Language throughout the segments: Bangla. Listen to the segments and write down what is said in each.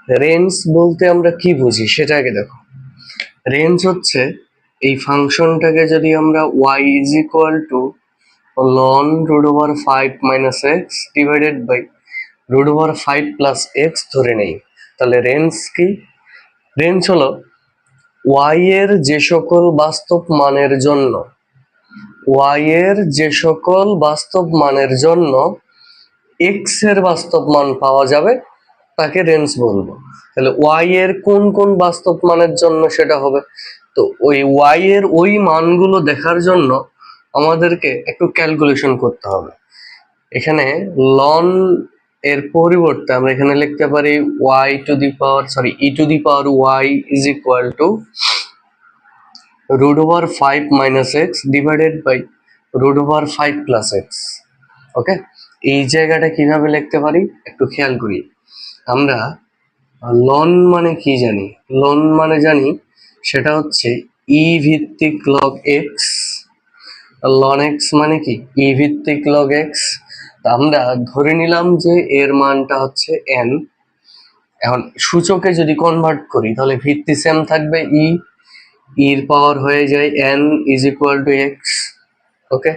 রেঞ্জ বলতে আমরা কি বুঝি সেটা আগে দেখো। রেঞ্জ হচ্ছে এই ফাংশনটাকে যদি আমরা y is equal to ln √5 - x divided by √5 + x ধরে নেই, তাহলে রেঞ্জ কি? রেঞ্জ হলো y এর যে সকল বাস্তব মানের জন্য x এর বাস্তব মান পাওয়া যাবে তাকে রেঞ্জ বলবো। তাহলে y এর কোন কোন বাস্তব মানের জন্য সেটা হবে, তো ওই y এর ওই মানগুলো দেখার জন্য আমাদেরকে একটু ক্যালকুলেশন করতে হবে। এখানে লন এর পরিবর্তে আমরা এখানে লিখতে পারি e to the power y is equal to √5 - x divided by √5 + x। Okay, এই জায়গাটা কিভাবে লিখতে পারি একটু খেয়াল করি। আমরা লন মানে কি জানি? লন মানে জানি সেটা হচ্ছে ই ভিত্তিক লগ এক্স। লন এক্স মানে কি ই ভিত্তিক লগ এক্স। আমরা ধরে নিলাম যে এর মানটা হচ্ছে এন। এখন সূচকে যদি কনভার্ট করি তাহলে ভিত্তি সেম থাকবে, এর পাওয়ার হয়ে যায় N is equal to X. Okay,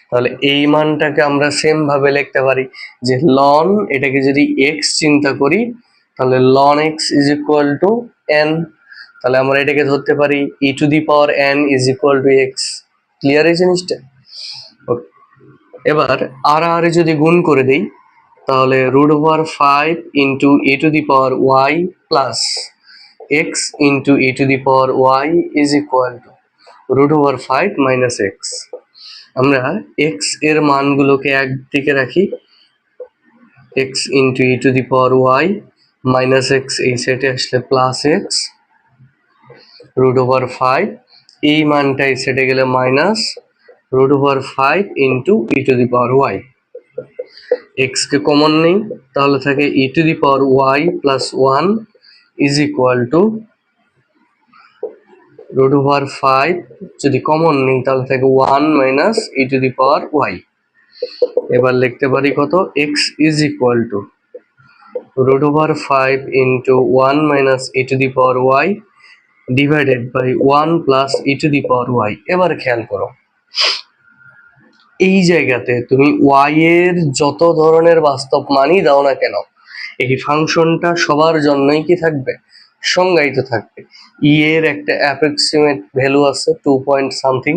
তাহলে এই মানটাকে আমরা সেম ভাবে লিখতে পারি যে লন, এটাকে যদি এক্স চিন্তা করি তাহলে ln X is equal to N. তাহলে আমরা এটাকে ধরতে পারি e to the power N is equal to X. Clear এই জিনিসটা? এবার আর যদি গুণ করে দেই তাহলে √5 into E to the power Y plus X into E to the power Y is equal to √5 - x। আমরা x এর মানগুলোকে একদিকে রাখি, x into E to the power Y minus X এই সেটে আসলে প্লাস এক্স √5, এই মানটা এই সেটে গেলে minus √5 into E to the power Y. X কে কমন নেই তাহলে থাকে e to the power Y plus 1 is equal to √5, যদি কমন নেই তাহলে থাকে 1 minus e to the power Y. এবার লিখতে পারি কত? X is equal to √5 into 1 minus e to the power Y divided by 1 plus e to the power Y. এবার খেয়াল করো, এই জায়গাতে তুমি y এর যত ধরনের বাস্তব মানই দাও না কেন এই ফাংশনটা সবার জন্যই কি থাকবে? সংজ্ঞায়িত থাকবে। ই এর একটা অ্যাপ্রক্সিমেট ভ্যালু আছে 2 পয়েন্ট সামথিং।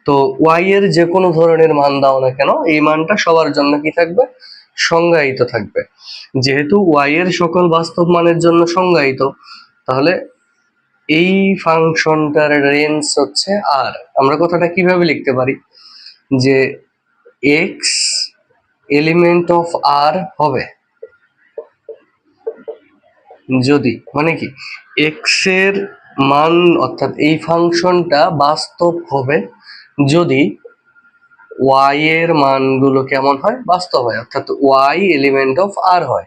তো y এর যে কোনো ধরনের মান দাও না কেন এই মানটা সবার জন্য কি থাকবে? সংজ্ঞায়িত থাকবে। যেহেতু y এর সকল বাস্তব মানের জন্য সংজ্ঞায়িত, তাহলে এই ফাংশনটার রেঞ্জ হচ্ছে আর। আমরা কথাটা কিভাবে লিখতে পারি যে x এলিমেন্ট অফ আর হবে যদি, মানে কি x এর মান অর্থাৎ এই ফাংশনটা বাস্তব হবে যদি y এর মানগুলো কেমন হয়? বাস্তব হয়, অর্থাৎ y এলিমেন্ট অফ আর হয়।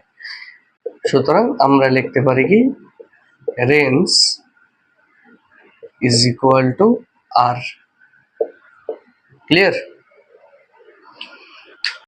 সুতরাং আমরা লিখতে পারি কি range is equal to R. Clear?